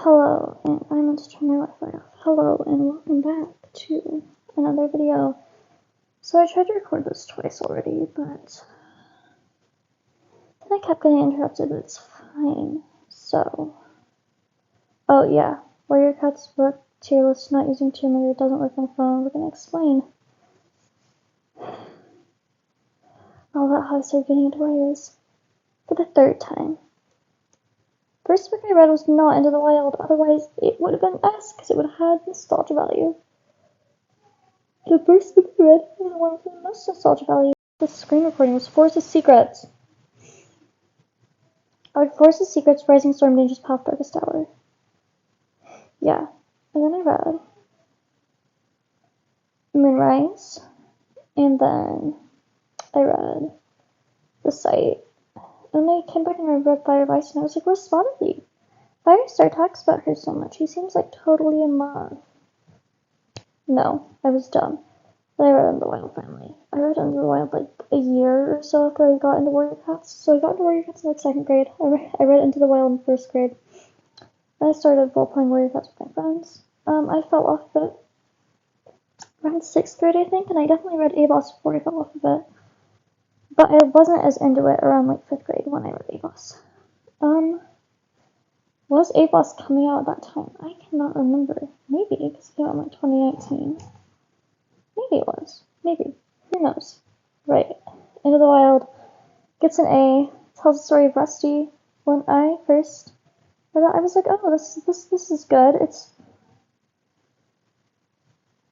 Hello, and I meant to turn my Wi-Fi off. Hello, and welcome back to another video. So I tried to record this twice already, but then I kept getting interrupted, but it's fine. So, oh yeah, Warrior Cat's book, tier list not using tier meter, doesn't work on phone. We're gonna explain all about how I started getting into Warriors for the third time. First book I read was not Into the Wild, otherwise it would have been S, because it would have had nostalgia value. The first book I read was the one with the most nostalgia value. The screen recording was Forest Secrets. I read Forest Secrets, Rising Storm, Dangerous Path, Darkest Hour. Yeah, and then I read Moonrise, and then I read The Sight. And then I came back and I read Fire Vice, and I was like, where's Spotted Leaf? Firestar talks about her so much. He seems like totally in love. No, I was dumb. Then I read Into the Wild finally. I read Into the Wild like a year or so after I got into Warrior Cats. So I got into Warrior Cats in like 2nd grade. I read Into the Wild in 1st grade. Then I started role-playing Warrior Cats with my friends. I fell off of it around 6th grade, I think, and I definitely read A-Boss before I fell off of it. But I wasn't as into it around like 5th grade when I read A-Boss. Was A-Boss coming out at that time? I cannot remember. Maybe, because it came out in like 2019. Maybe it was. Maybe. Who knows? Right. Into the Wild gets an A. Tells the story of Rusty. When I first read it, I was like, oh, this is good. It's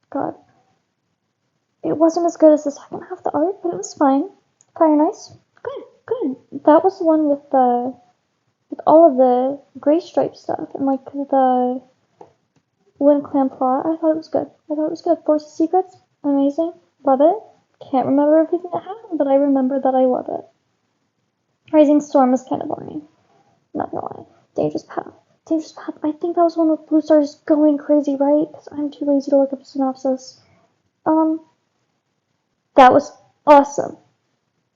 God. It wasn't as good as the second half of the art, but it was fine. Fire Nice. Good. That was the one with all of the gray stripe stuff and like the Wind Clan plot. I thought it was good. Forest Secrets, amazing. Love it. Can't remember everything that happened, but I remember that I love it. Rising Storm is kind of boring. Not gonna lie. Dangerous Path. I think that was one with Blue Stars going crazy, right? Because I'm too lazy to look up a synopsis. That was awesome.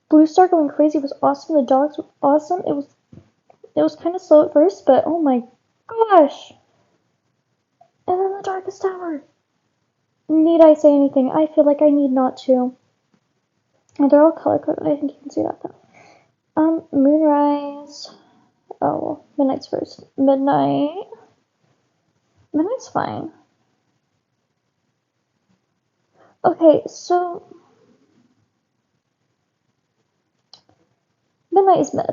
Blue Star going crazy was awesome. The dogs were awesome. It was kind of slow at first, but oh my gosh. And then the Darkest Hour. Need I say anything? I feel like I need not to. And they're all color-coded. I think you can see that though. Moonrise. Oh, Midnight's first. Midnight's fine. Okay, so Midnight is mid.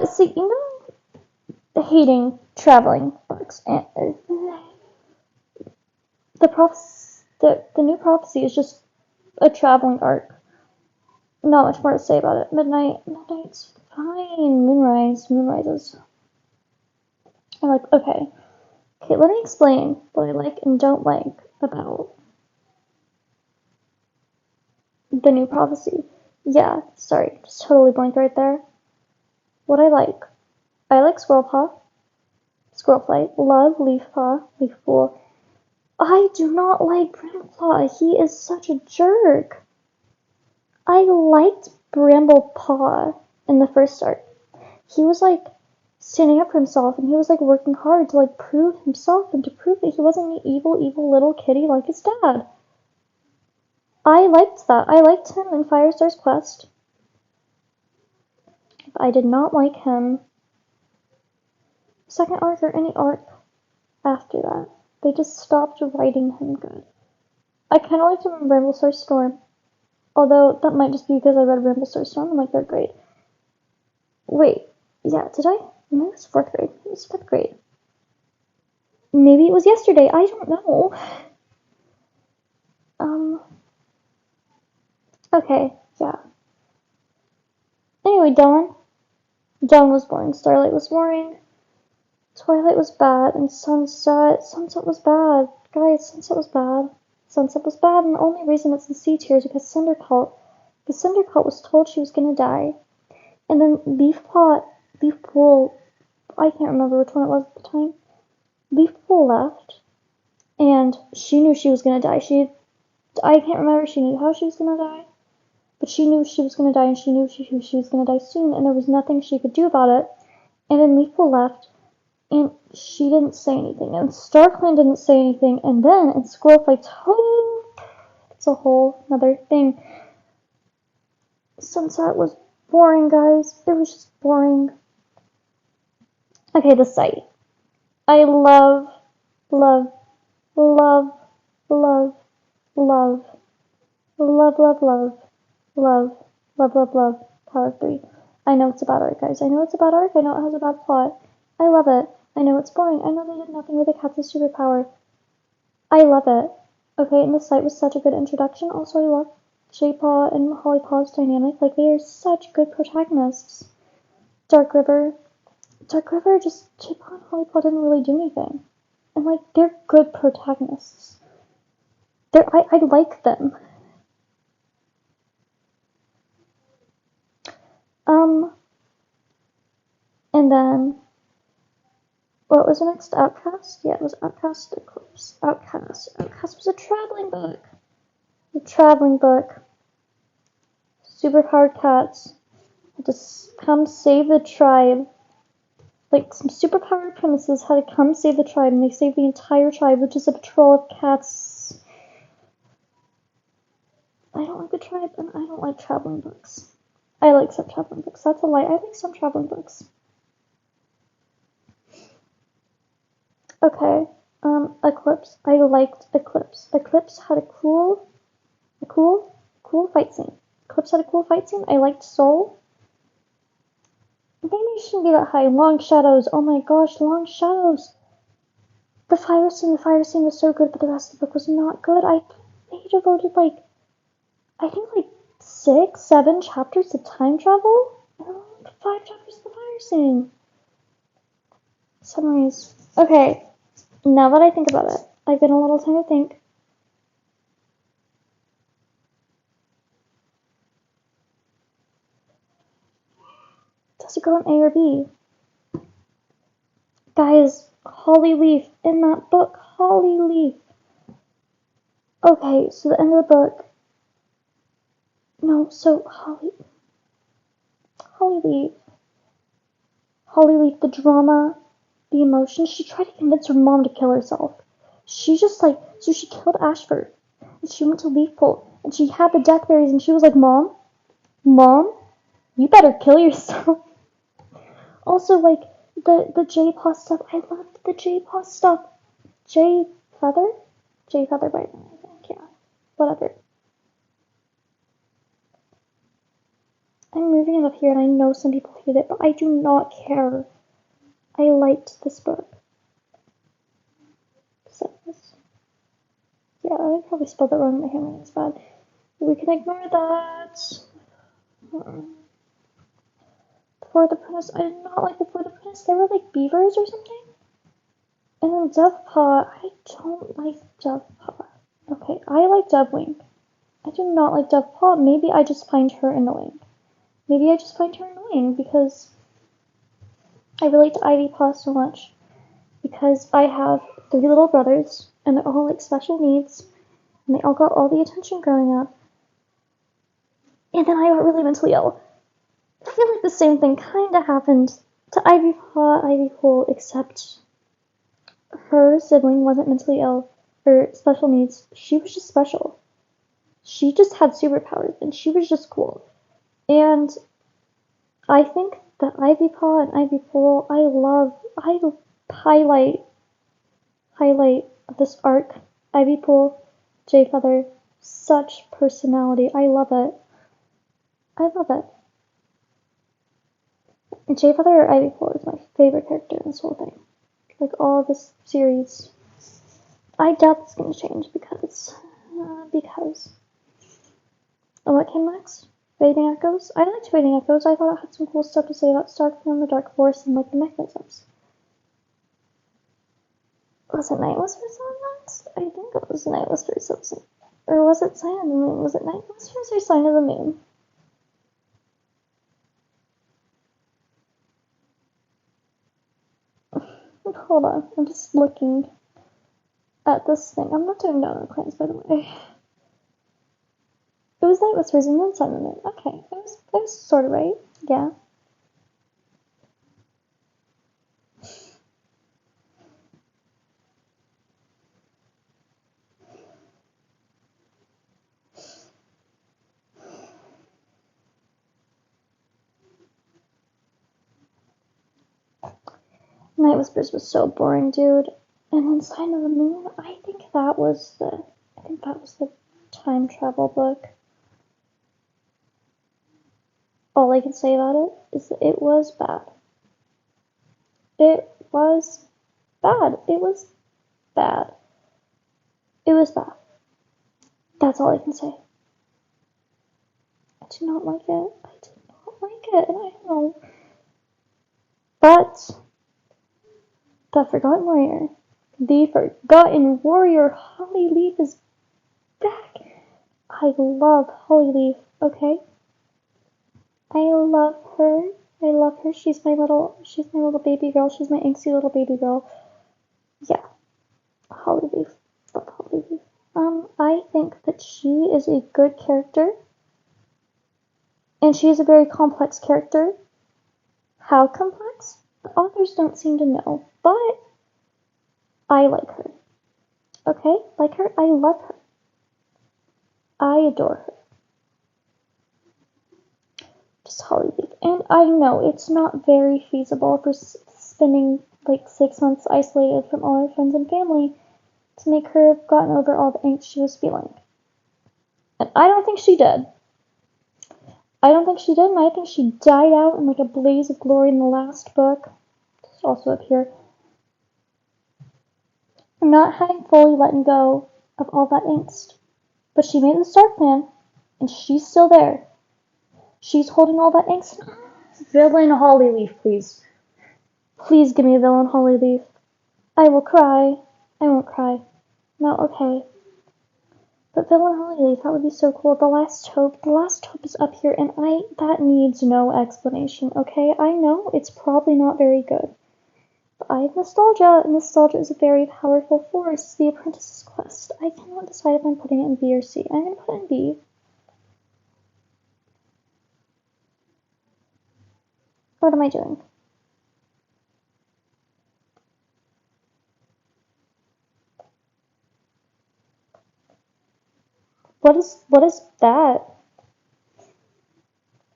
See, you know, hating traveling books and the new prophecy is just a traveling arc. Not much more to say about it. Midnight's fine. Moonrise is. I'm like, okay, let me explain what I like and don't like about the new prophecy. Yeah, sorry, just totally blanked right there. What I like Squirrelpaw, Squirrelflight, love Leafpaw, Leafpool. I do not like Brambleclaw. He is such a jerk. I liked Bramblepaw in the first arc. He was like standing up for himself, and he was like working hard to like prove himself and to prove that he wasn't an evil little kitty like his dad. I liked that. I liked him in Firestar's Quest. I did not like him second arc or any arc after that. They just stopped writing him good. I kind of liked him in Bramblestar Storm. Although, that might just be because I read Bramblestar Storm in like 3rd grade. Wait, yeah, did I? Maybe it was 4th grade. It was 5th grade. Maybe it was yesterday. I don't know. Okay, yeah. Anyway, Dawn was boring. Starlight was boring. Twilight was bad. And Sunset was bad. Guys, Sunset was bad. And the only reason it's in C tier is because Cindercult was told she was gonna die. And then Leafpool, I can't remember which one it was at the time. Leafpool left. And she knew she was gonna die. I can't remember if she knew how she was gonna die. But she knew she was gonna die, and she knew she was gonna die soon, and there was nothing she could do about it. And then Leafpool left, And she didn't say anything, and StarClan didn't say anything, and then in Squirrel Fights, it's a whole another thing. Sunset was boring, guys. It was just boring. Okay, the site. I love, love, love, love, love, love, love, love, love, love, love, love, Power 3. I know it's about Arc, guys. I know it's about Arc. I know it has a bad plot. I love it. I know it's boring. I know they did nothing with the cat's superpower. I love it. Okay, and the site was such a good introduction. Also, I love J-Paw and Holly Paw's dynamic. Like, they are such good protagonists. Dark River. Dark River, just J-Paw and Holly Paw didn't really do anything. And, like, they're good protagonists. I like them. And then, what was the next? Outcast? Yeah, it was Outcast Eclipse. Outcast. Outcast was a traveling book. A traveling book. Superpowered cats had to come save the tribe. Like, some superpowered princesses had to come save the tribe, and they saved the entire tribe, which is a patrol of cats. I don't like the tribe, and I don't like traveling books. I like some traveling books. That's a lie. I like some traveling books. Okay, Eclipse. I liked Eclipse. Eclipse had a cool fight scene. Eclipse had a cool fight scene. I liked Soul. Maybe it shouldn't be that high. Long Shadows. Oh my gosh, Long Shadows. The fire scene was so good, but the rest of the book was not good. They devoted I think 6, 7 chapters to time travel, and 5 chapters to the fire scene. Summaries. Okay, now that I think about it, I've been a little time to think. Does it go in A or B? Guys, Holly Leaf in that book. Holly Leaf. Okay, so the end of the book. No, so Holly Leaf. Holly Leaf, the drama, the emotion. She tried to convince her mom to kill herself. She just so she killed Ashford. And she went to Leafpool, and she had the death berries, and she was like, Mom, you better kill yourself. Also, the J-Paw stuff. I loved the J-Paw stuff. J-Feather by name, I think, yeah. Whatever. I'm moving it up here, and I know some people hate it, but I do not care. I liked this book. Yeah, I probably spelled that wrong. My handwriting is bad. We can ignore that. Before the Apprentice. I did not like Before the Apprentice. They were like beavers or something. And then Dovepaw. I don't like Dovepaw. Okay, I like Dovewing. I do not like Dovepaw. Maybe I just find her annoying. Because I relate to Ivypaw so much. Because I have 3 little brothers, and they're all special needs, and they all got all the attention growing up. And then I got really mentally ill. I feel like the same thing kind of happened to Ivypool, except her sibling wasn't mentally ill or special needs. She was just special. She just had superpowers, and she was just cool. And I think that Ivypaw and Ivypool, I highlight this arc. Ivypool, J-Feather, such personality. I love it. And J-Feather or Ivypool is my favorite character in this whole thing. All this series. I doubt it's gonna change because. And what came next? Fading Echoes? I liked Fading Echoes. I thought it had some cool stuff to say about StarClan and the Dark Force and the mechanisms. Was it Night Whispers on next? I think it was Night Whispers. Or was it Sign of the Moon? Was it Night Whispers or Sign of the Moon? Hold on, I'm just looking at this thing. I'm not doing down the claims, by the way. It was Night Whispers and then Sign of the Moon. Okay, it was sort of right. Yeah. Night Whispers was so boring, dude. And then Sign of the Moon, I think that was the time travel book. All I can say about it is that it was bad. It was bad. It was bad. It was bad. That's all I can say. I did not like it. I did not like it, and I don't know. But the Forgotten Warrior, Holly Leaf is back. I love Holly Leaf, okay? I love her. I love her. She's my little baby girl. She's my angsty little baby girl. Yeah. Holly Leaf. Love Holly Leaf. I think that she is a good character. And she is a very complex character. How complex? The authors don't seem to know. But I like her. Okay? Like her? I love her. I adore her. Just Holly Leaf. And I know it's not very feasible for spending like 6 months isolated from all her friends and family to make her have gotten over all the angst she was feeling. And I don't think she did. I don't think she did, and I think she died out in like a blaze of glory in the last book. It's also up here. Not having fully let go of all that angst. But she made the Star Plan, and she's still there. She's holding all that angst. Villain Holly Leaf, please. Please give me a villain Holly Leaf. I will cry. I won't cry. No, okay. But villain Holly Leaf, that would be so cool. The Last Hope is up here, and that needs no explanation, okay? I know it's probably not very good. But I have nostalgia, and nostalgia is a very powerful force. The Apprentice's Quest. I cannot decide if I'm putting it in B or C. I'm going to put it in B. What am I doing? What is that?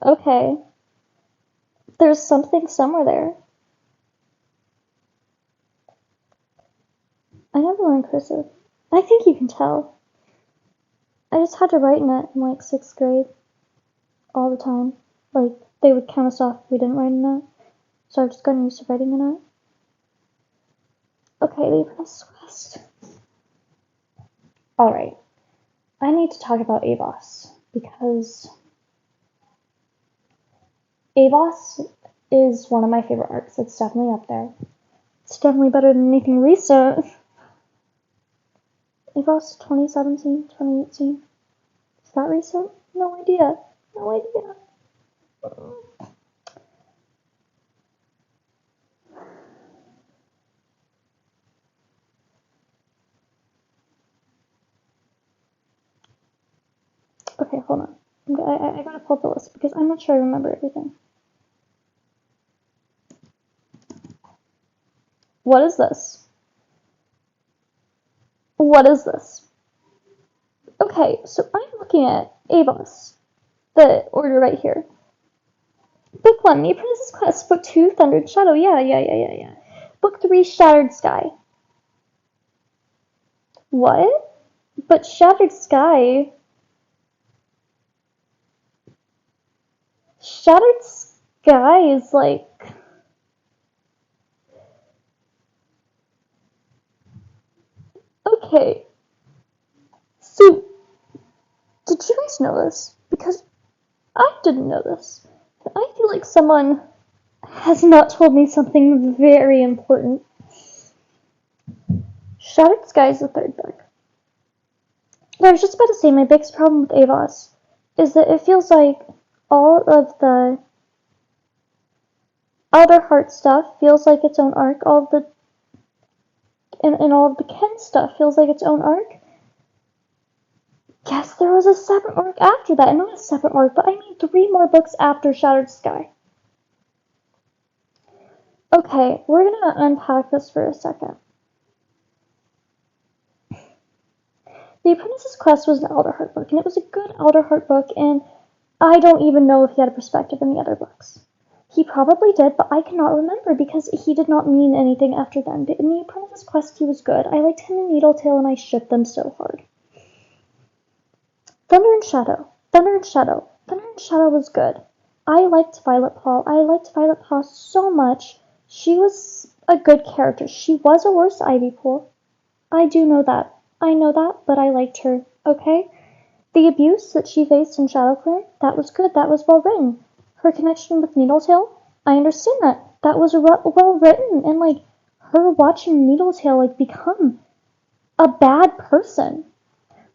Okay. There's something somewhere there. I never learned cursive. I think you can tell. I just had to write in it in like 6th grade. All the time. Like, they would count us off if we didn't write in it. So I've just gotten used to writing in it. Okay, the Apprentice's Quest. Alright. I need to talk about Avos. Because Avos is one of my favorite arcs. It's definitely up there. It's definitely better than anything recent. Avos 2017, 2018. Is that recent? No idea. No idea. Okay, hold on. I gotta pull up the list because I'm not sure I remember everything. What is this? What is this? Okay, so I'm looking at Avos, the order right here. Book 1, The Apprentice's Quest. Book 2, Thundered Shadow. Yeah. Book 3, Shattered Sky. What? But Shattered Sky... Shattered Sky is like... Okay. So, did you guys know this? Because I didn't know this. I feel like someone has not told me something very important. Shattered Sky is the 3rd book. But I was just about to say, my biggest problem with Avos is that it feels like all of the Outer Heart stuff feels like its own arc. All of the and all of the Ken stuff feels like its own arc. Yes, there was a separate arc after that, and not a separate arc, but I mean 3 more books after Shattered Sky. Okay, we're gonna unpack this for a second. The Apprentice's Quest was an Elderheart book, and it was a good Elderheart book, and I don't even know if he had a perspective in the other books. He probably did, but I cannot remember because he did not mean anything after then. But in the Apprentice's Quest, he was good. I liked him in Needletail, and I shipped them so hard. Thunder and Shadow. Thunder and Shadow. Thunder and Shadow was good. I liked Violet Paw. I liked Violet Paw so much. She was a good character. She was a worse Ivypool. I do know that. I know that, but I liked her. Okay? The abuse that she faced in ShadowClan, that was good. That was well written. Her connection with Needletail, I understand that. That was well written. And, like, her watching Needletail, like, become a bad person.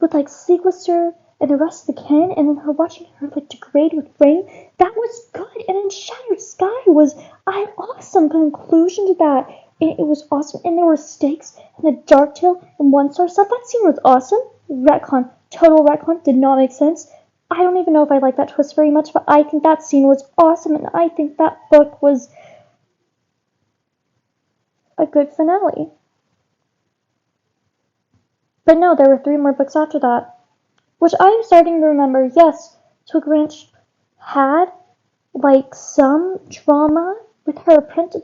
With, like, Sequester and the rest of the kin, and then her watching her, like, degrade with Rain, that was good. And then Shattered Sky was an awesome conclusion to that. And it was awesome. And there were stakes, and the Darktail and One Star stuff. That scene was awesome. Retcon. Total retcon. Did not make sense. I don't even know if I like that twist very much, but I think that scene was awesome, and I think that book was a good finale. But no, there were 3 more books after that. Which I'm starting to remember, yes, Twinkle Ranch had, like, some drama with her apprentice,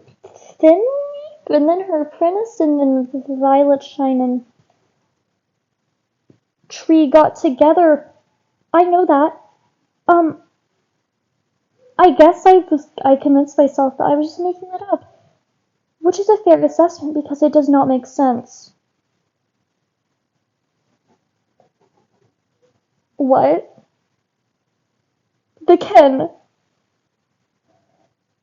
and then her apprentice, and then Violet Shine and Tree got together. I know that. I guess I convinced myself that I was just making that up. Which is a fair assessment because it does not make sense. What? The Ken.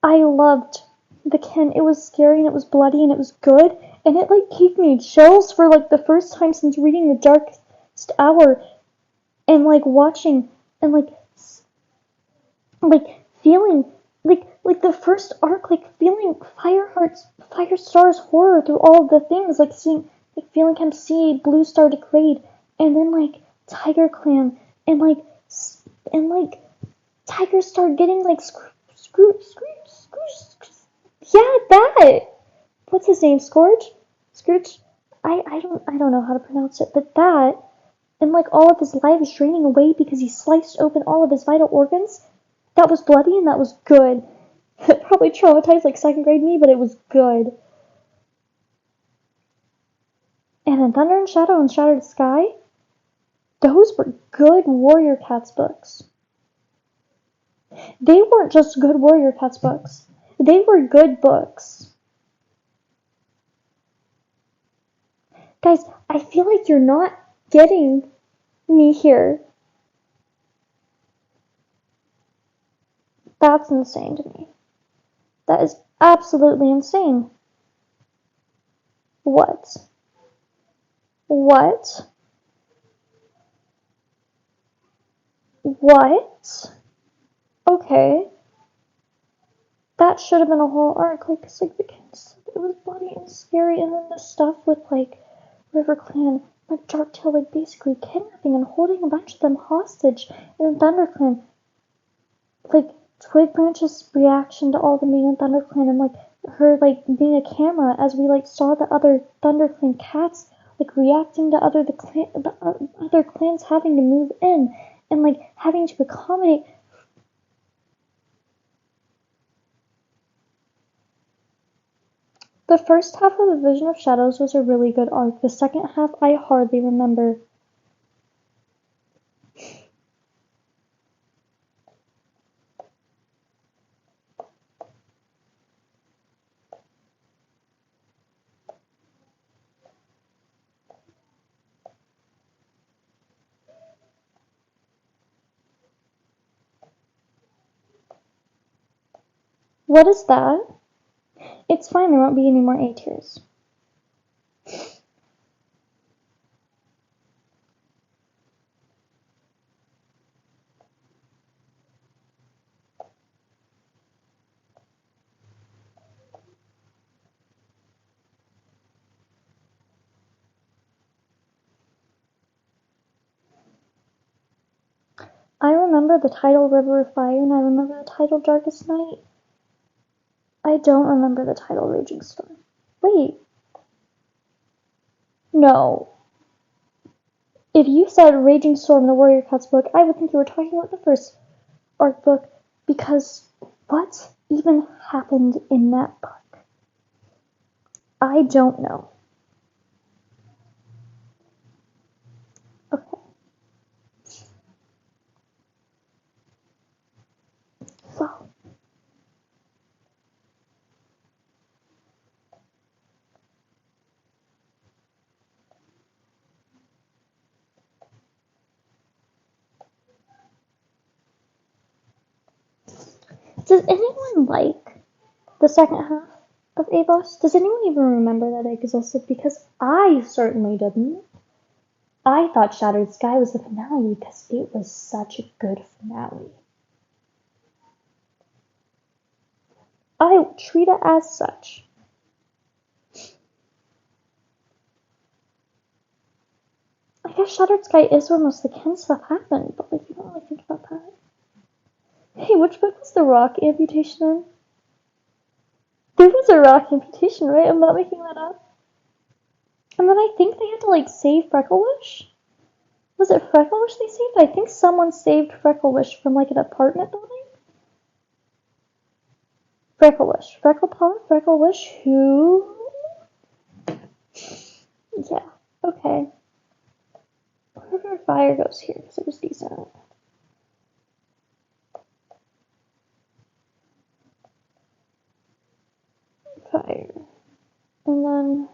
I loved the Ken. It was scary and it was bloody and it was good. And it, like, gave me chills for, like, the first time since reading The Darkest Hour. And, like, watching and, like feeling, like the first arc, like, feeling Firestar's horror through all of the things. Like, feeling him see Blue Star degrade. And then, like, Tiger Clan. And, like, Tiger Star getting, like, yeah, that. What's his name? Scourge? I don't know how to pronounce it, but that, and, like, all of his life is draining away because he sliced open all of his vital organs. That was bloody and that was good. It probably traumatized, like, 2nd grade me, but it was good. And then Thunder and Shadow and Shattered Sky, those were good Warrior Cats books. They weren't just good Warrior Cats books. They were good books. Guys, I feel like you're not getting me here. That's insane to me. That is absolutely insane. What? What? What? Okay. That should have been a whole arc, like, cause, like, the kids, it was bloody and scary, and then the stuff with, like, RiverClan, like, Darktail, like, basically kidnapping and holding a bunch of them hostage, and then ThunderClan, like, Twig Branch's reaction to all the being in ThunderClan, and, like, her, like, being a camera as we, like, saw the other ThunderClan cats, like, reacting to the other clans having to move in, and, like, having to accommodate. The first half of A Vision of Shadows was a really good arc. The second half I hardly remember. What is that? It's fine, there won't be any more A tiers. I remember the title River of Fire, and I remember the title Darkest Night. I don't remember the title Raging Storm. Wait. No. If you said Raging Storm, the Warrior Cats book, I would think you were talking about the first arc book, because, what? even happened in that book? I don't know. Okay. So, does anyone like the second half of ABOS? Does anyone even remember that it existed? Because I certainly didn't. I thought Shattered Sky was the finale because it was such a good finale. I treat it as such. I guess Shattered Sky is where most of the Ken stuff happened, but like you don't really think about that. Hey, which book was the rock amputation in? There was a rock amputation, right? I'm not making that up. And then I think they had to like save Frecklewish. Was it Frecklewish they saved? I think someone saved Frecklewish from like an apartment building. Frecklewish. Frecklepot? Frecklewish? Who? Yeah. Okay. River Fire goes here because it was decent. Fire. And then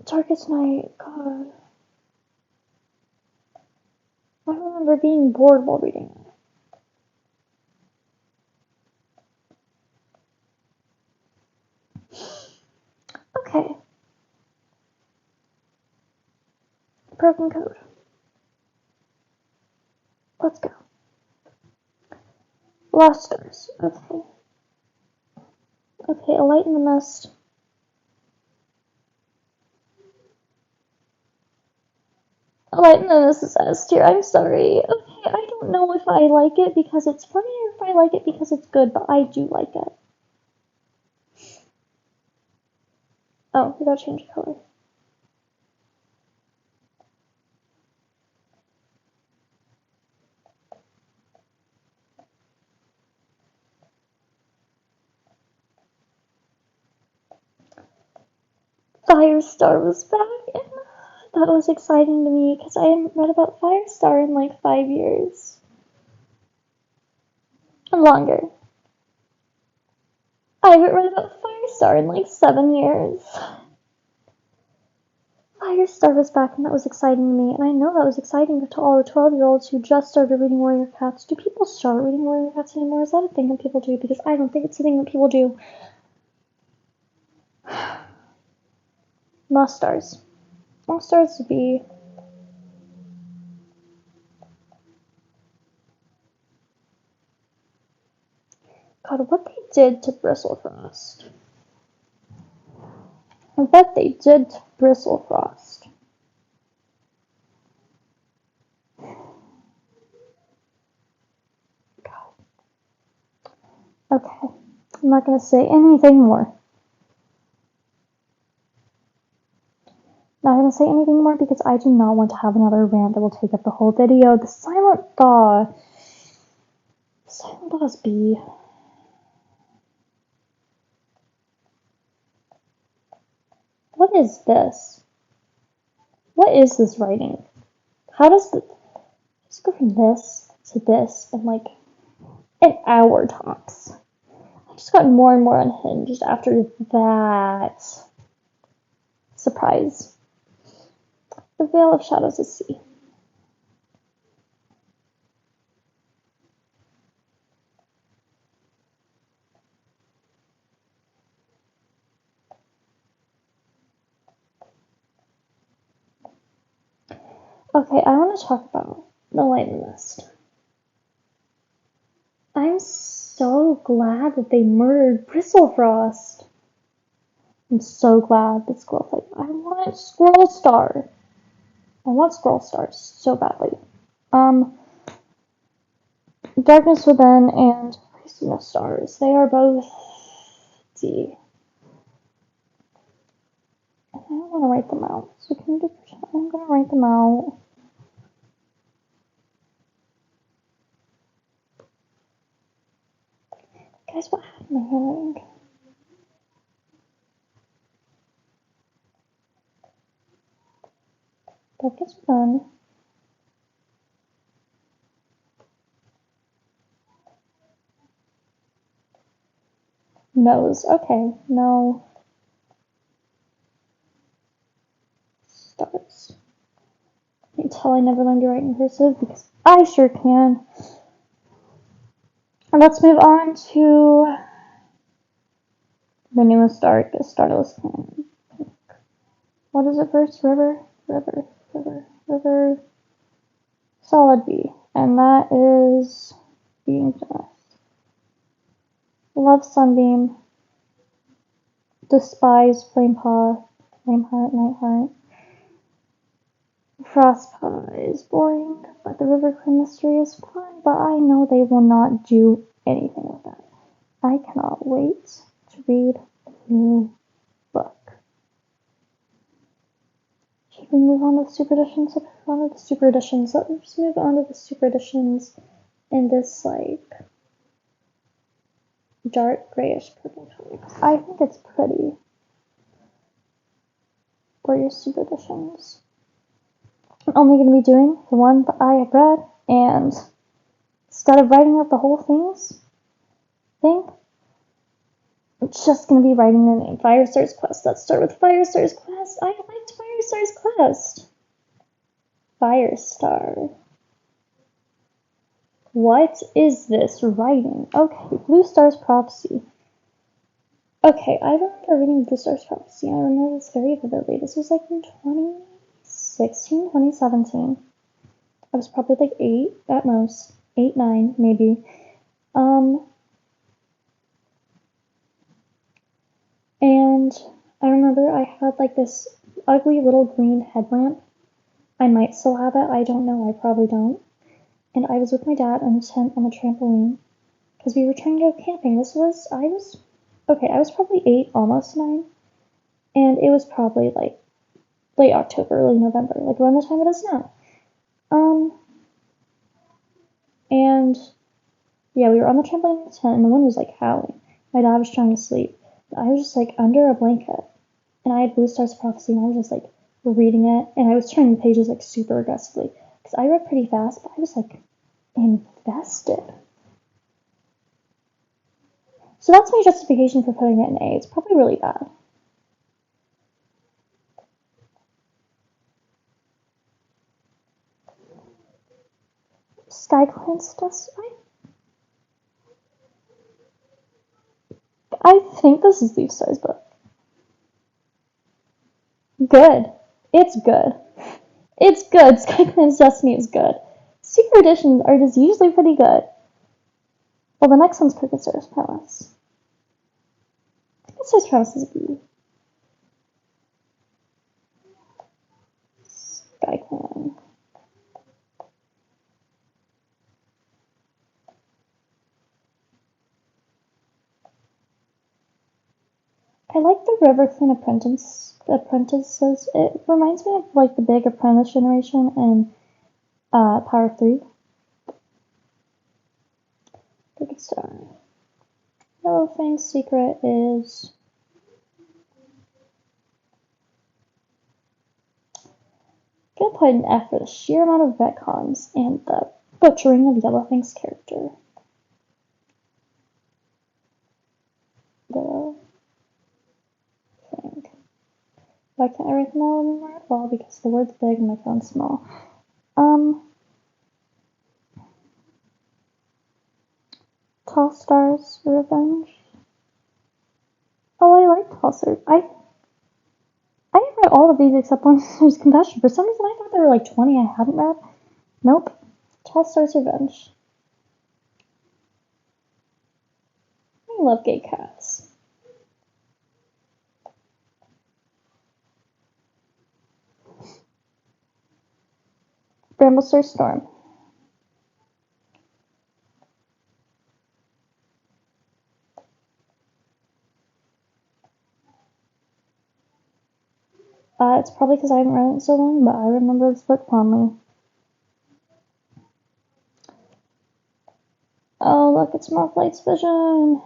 Darkest Night. God. I remember being bored while reading it. Okay. Broken Code. Let's go. Lost Stars. Okay. Okay, A Light in the Mist. A Light in the Mist is S tier. I'm sorry. Okay, I don't know if I like it because it's funny or if I like it because it's good, but I do like it. Oh, we gotta change color. Firestar was back, and that was exciting to me because I hadn't read about Firestar in like 5 years. Longer. I haven't read about Firestar in like 7 years. Firestar was back, and that was exciting to me, and I know that was exciting to all the 12-year-olds who just started reading Warrior Cats. Do people start reading Warrior Cats anymore? Is that a thing that people do? Because I don't think it's a thing that people do. Lost Stars. Lost Stars would be... God, what they did to Bristlefrost. What they did to Bristlefrost. God. Okay. I'm not gonna say anything more. Not gonna say anything more because I do not want to have another rant that will take up the whole video. The Silent Thaw. Silent Thaw's B. What is this? What is this writing? How does the... Just go from this to this in like an hour tops. I just got more and more unhinged after that. Surprise. The Veil of Shadows is C. Okay, I want to talk about The Light in the Mist. I'm so glad that they murdered Bristlefrost. I'm so glad that Squirrel Fight. I want Squirrel Star. I want Squirrel Stars so badly. Darkness Within and Prism of Stars. They are both D. I don't want to write them out. So can you just pretend I'm gonna write them out? Guys, what happened to my handwriting? That gets done. Nose. Okay, no. Stars. You can tell I never learned to write in cursive because I sure can. And let's move on to the newest art, the Starless Planet. What is it first? River. Solid B. And that is being finished. Love Sunbeam. Despise Flameheart, Nightheart. Frostpaw is boring, but the River Clan mystery is fun, but I know they will not do anything with that. I cannot wait to read the new book. Should we move on to the super editions? Let's move on to the super editions. Let's move on to the super editions in this, like, dark grayish purple color. I think it's pretty for your super editions. I'm only going to be doing the one that I have read, and instead of writing out the whole thing, I'm just going to be writing the name. Firestar's Quest. Let's start with Firestar's Quest. I liked Firestar's Quest. Firestar. What is this writing? Okay, Blue Star's Prophecy. Okay, I remember reading Blue Star's Prophecy. I remember this very vividly. This was like in 2016, 2017. I was probably like 8 at most. 8, 9, maybe. And I remember I had like this ugly little green headlamp. I might still have it. I don't know. I probably don't. And I was with my dad in the tent on the trampoline because we were trying to go camping. I was probably 8, almost 9. And it was probably like late October, early November, like around the time it is now. And yeah, we were on the trampoline in the tent and the wind was like howling. My dad was trying to sleep. I was just like under a blanket, and I had Blue Star's Prophecy, and I was just like reading it, and I was turning pages like super aggressively because I read pretty fast, but I was like invested. So that's my justification for putting it in A. It's probably really bad. SkyClan stuff. I think this is Leaf Star's book. Good. It's good. It's good. SkyClan's Destiny is good. Secret editions are just usually pretty good. Well, the next one's Crooked Star's Promise. Crooked Star's Promise is a B. SkyClan. I like the River Clan apprentices. It reminds me of like the big apprentice generation in Power 3. Crooked Star. Yellowfang's secret is gonna put an F for the sheer amount of retcons and the butchering of Yellowfang's character. Yellowfang. Why can't I write them all anymore? Well, because the word's big and my phone's small. Tall Stars Revenge. Oh, I like Tall Stars. I have read all of these except One Star's Confession. For some reason, I thought there were like 20 I hadn't read. Nope. Tall Stars Revenge. I love gay cats. Bramblestar Storm. It's probably because I haven't read it in so long, but I remember this book fondly. Oh, look, it's Morphlight's Vision.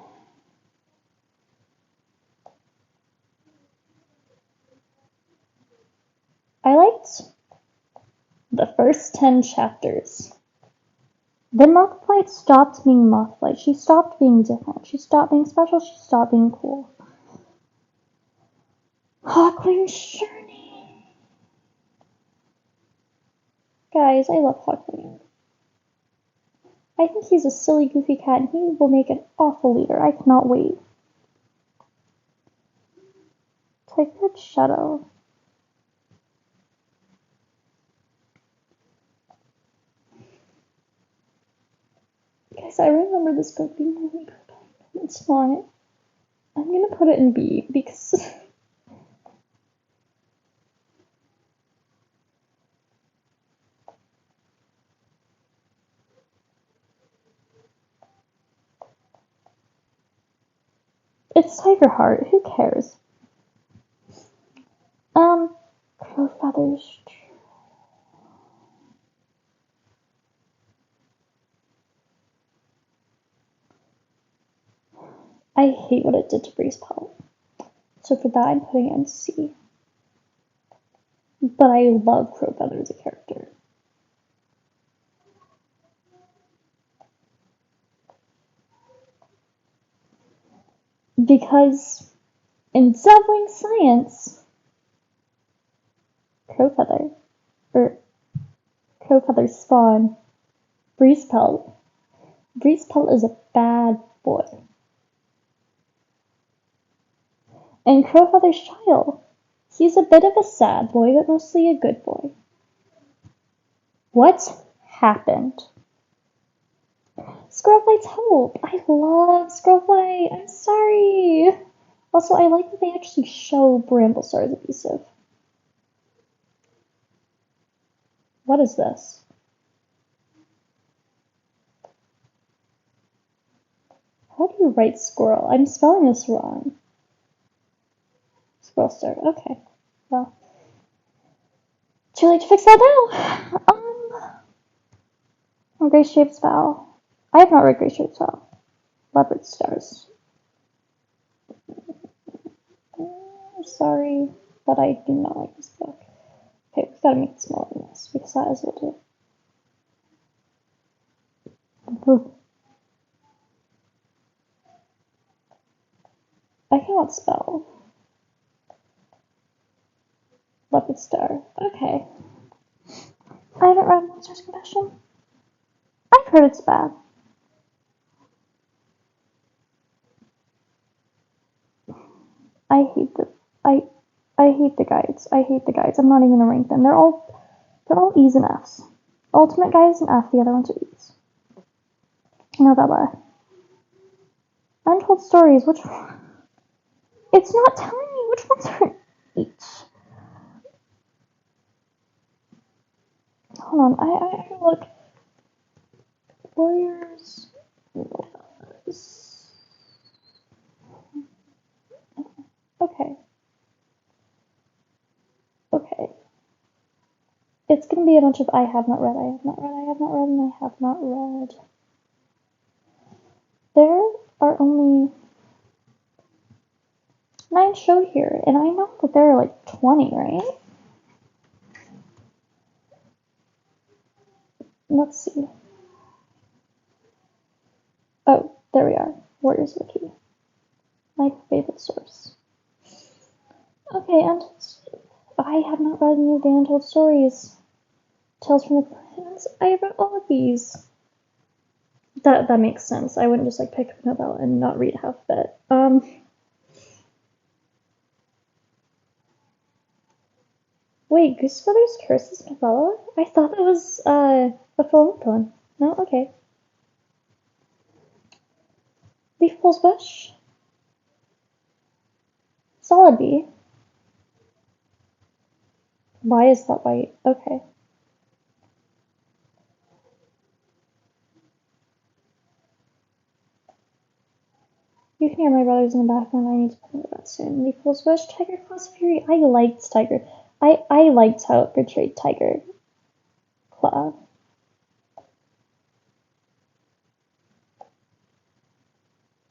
first 10 chapters. Then Mothblight stopped being Mothblight. She stopped being different. She stopped being special. She stopped being cool. Hawkwing's journey. Guys, I love Hawkwing. I think he's a silly, goofy cat, and he will make an awful leader. I cannot wait. Tiger Shadow. Guys, I remember this book being really good. It's not. I'm gonna put it in B because it's Tiger Heart. Who cares? Crow Feathers. I hate what it did to Breeze Pelt. So for that, I'm putting it in C. But I love Crow Feather as a character. Because in Zeppelin Science, Crow Feather spawn Breeze Pelt. Breeze Pelt is a bad boy. And Crow Feather's child. He's a bit of a sad boy, but mostly a good boy. What happened? Squirrelflight's Hope! I love Squirrelflight! I'm sorry! Also, I like that they actually show Bramblestar as abusive. What is this? How do you write squirrel? I'm spelling this wrong. Squirrel Star. Okay. Well. Too late to fix that now! Grey Shape's Vow. I have not read Grey Shape's Vow. Leopard Stars. Sorry, but I do not like this book. Okay, we've got to make it smaller than this, because that is what it is. I cannot spell. Leopard Star. Okay. I haven't read Monster's Confession. I've heard it's bad. I hate the guides. I hate the guides. I'm not even gonna rank them. They're all E's and F's. Ultimate Guide is an F, the other ones are E's. Novella. Untold Stories, which one? It's not telling me which ones are an H. Hold on, I look. Warriors. Novellas. Okay. Okay. It's gonna be a bunch of I have not read, I have not read, I have not read, and I have not read. There are only 9 showed here, and I know that there are like 20, right? Let's see. Oh, there we are. Warriors Wiki. My favorite source. Okay, and I have not read any of the Untold Stories. Tales from the Plains. I have read all of these. That makes sense. I wouldn't just like pick up a novella and not read half of it. Wait, Goosefeather's Curse is novella? I thought it was a full-length one. No, okay. Leaf Pulls Bush. Solid B. Why is that white? Okay. You can hear my brothers in the background. I need to put that soon. Leaf Pulls Bush. Tiger Claw's Fury. I liked Tiger. I liked how it portrayed Tiger Claw.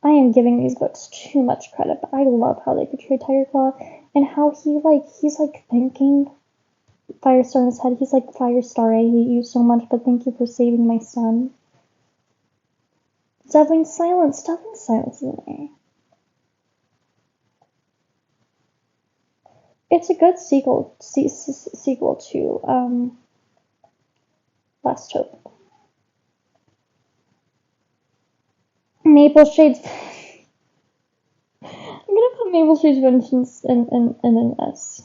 I am giving these books too much credit, but I love how they portray Tiger Claw and how he's like thinking Firestar in his head. He's like, Firestar, I hate you so much, but thank you for saving my son. Deadly Silence. Deadly Silence is an A. It's a good sequel to Last Hope. Maple Shades. I'm gonna put Maple Shades Vengeance in an S.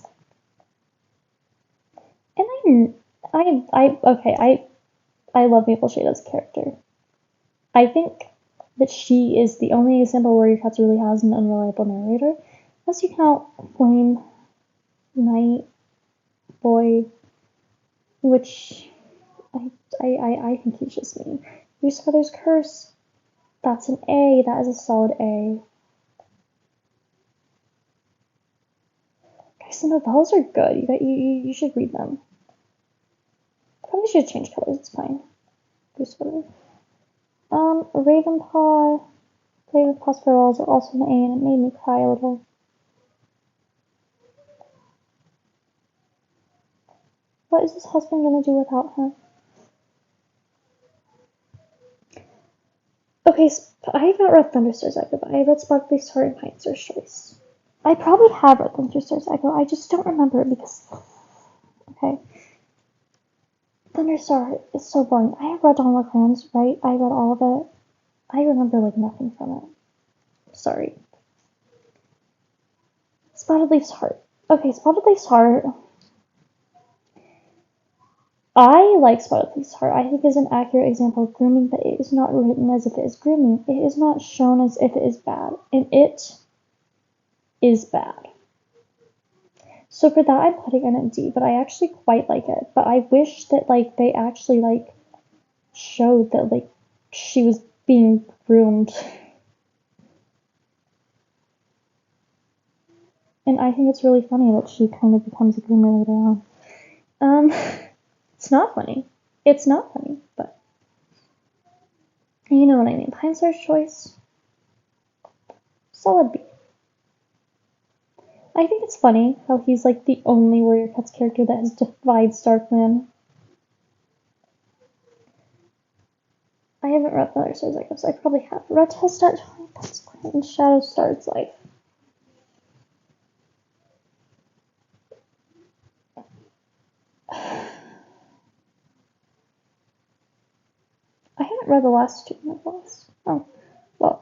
And I love Maple Shade as a character. I think that she is the only example where Warrior Cats really has an unreliable narrator. Unless you count Flame Night Boy, which I think he's just mean. Use Father's Curse. That's an A. That is a solid A. Guys, the novellas are good. You should read them. Probably should change colors. It's fine. Goose Feather. Ravenpaw. Ravenpaw's farewells are also an A, and it made me cry a little. What is his husband gonna do without her? Okay, I haven't read Thunderstar's Echo, but I read Sparkly Heart and Pioneer's Choice. I probably have read Thunderstar's Echo, I just don't remember it because... Okay. Thunderstar is so boring. I have read Dawn of the Clans, right? I read all of it. I remember, like, nothing from it. Sorry. Spotted Leaf's Heart. Okay, Spotted Leaf's Heart... I like Spotted Leaf's Heart. I think it's an accurate example of grooming, but it is not written as if it is grooming. It is not shown as if it is bad, and it is bad. So for that, I'm putting it in D, but I actually quite like it. But I wish that, like, they actually, like, showed that, like, she was being groomed. And I think it's really funny that she kind of becomes a groomer later on. It's not funny. It's not funny, but you know what I mean. Pioneer's Choice. Solid B. I think it's funny how he's like the only Warrior Cats character that has defied StarClan. I haven't read Thunderstar's Echo, so I probably have. Red Tail Stars, Pets Clan, Shadow Star's Life. I haven't read the last two novels. Oh, well,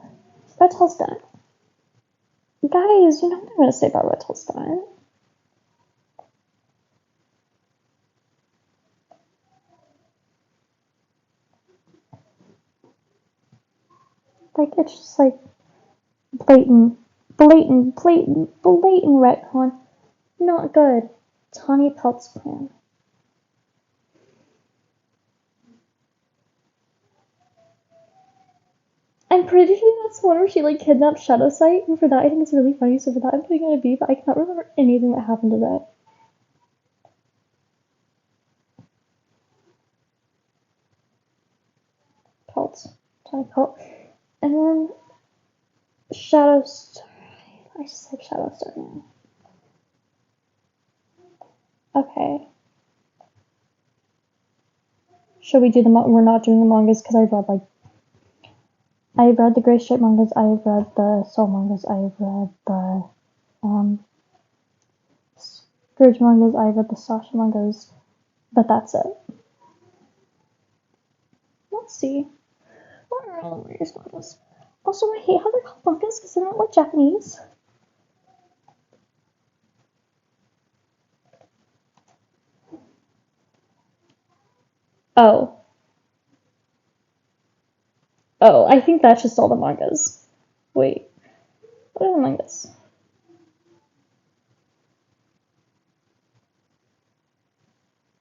Red Tail's done. Guys, you know what I'm going to say about Red Tail's done? Like, it's just like blatant retcon. Not good. Tawny Pelt's Clan. I'm pretty sure that's the one where she like kidnapped Shadowsight, and for that I think it's really funny, so for that I'm putting it a B, but I cannot remember anything that happened to that. Pelt. Tawny Pelt. And then Shadowstar. I just like Shadowstar now. Okay. Should we do the we're not doing the mangas because I've read the Gray Stripe mangas, I've read the Soul mangas, I've read the Scourge mangas, I've read the Sasha mangas, but that's it. Let's see. What are all Warriors mangas? Also, I hate how they're called mangas because they're not like Japanese. Oh. Oh, I think that's just all the mangas. Wait. What are the mangas?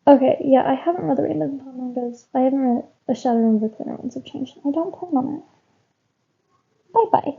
Okay, yeah, I haven't read the Rainbow Dawn mangas. I haven't read the Shadow and Brooklyn ones have changed. I don't plan on it. Bye bye.